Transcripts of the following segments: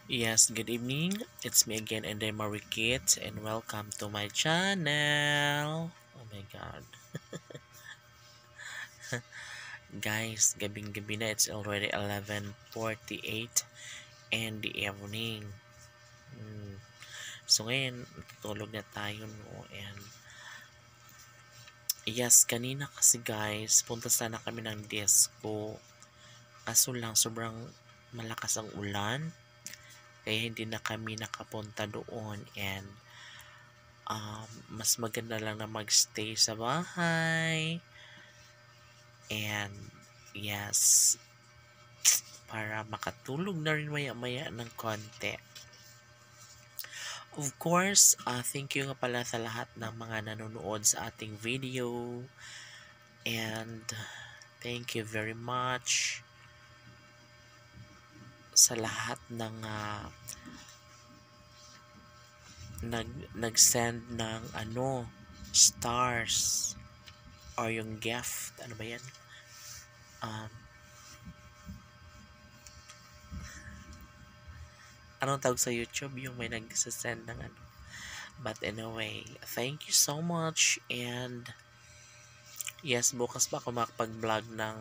Yes, good evening. It's me again, and I'm Marikit, and welcome to my channel. Oh my god. Guys, gabing-gabi na. It's already 11:48 in the evening. Hmm. So ngayon, tutulog na tayo, no? And yes, kanina kasi guys, punta sana kami ng disco. Kaso lang, sobrang malakas ang ulan. Kaya hindi na kami nakapunta doon. And mas maganda lang na magstay sa bahay. And yes, para makatulog na rin maya-maya ng konti. Of course, thank you nga pala sa lahat ng mga nanonood sa ating video. And thank you very much sa lahat ng nag-send ng stars or yung gift. Ano ba yan? Anong tawag sa YouTube? Yung may nag-send ng ano. But anyway, thank you so much. And yes, bukas pa ako makapag-vlog ng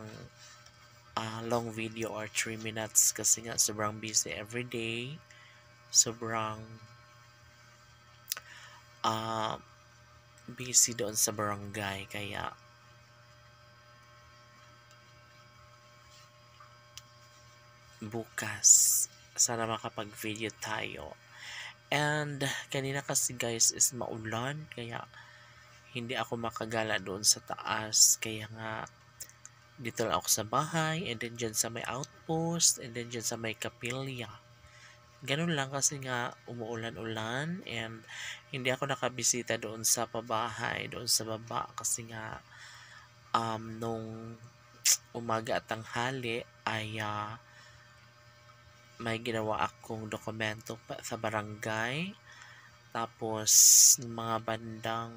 long video or 3 minutes kasi nga sobrang busy everyday. Sobrang busy doon sa barangay. Kaya bukas sana makapag-video tayo. And kanina kasi guys is maulan. Kaya hindi ako makagala doon sa taas. Kaya nga dito lang ako sa bahay, and then dyan sa may outpost, and then dyan sa may kapilya. Ganun lang kasi nga umuulan-ulan, and hindi ako nakabisita doon sa pabahay, doon sa baba, kasi nga nung umaga at tanghali ay may ginawa akong dokumento sa barangay. Tapos mga bandang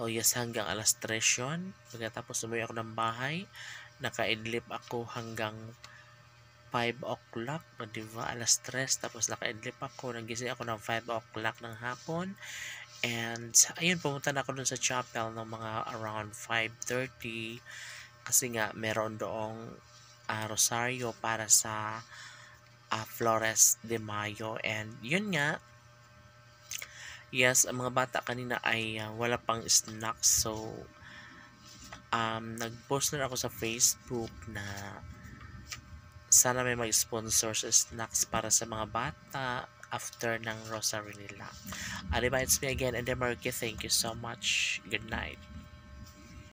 yes, hanggang alas 3 yun. Pagkatapos umuwi ako ng bahay, naka-idlip ako hanggang 5 o'clock, diba? Alas 3, tapos naka-idlip ako, nagising ako ng 5 o'clock ng hapon. And ayun, pumunta na ako dun sa chapel ng mga around 5:30 kasi nga meron doong rosaryo para sa Flores de Mayo. And yun nga, yes, ang mga bata kanina ay wala pang snacks. So nag-post na ako sa Facebook na sana may mag-sponsor sa snacks para sa mga bata after ng rosary nila. Diba, it's me again, and Marky. Thank you so much. Good night.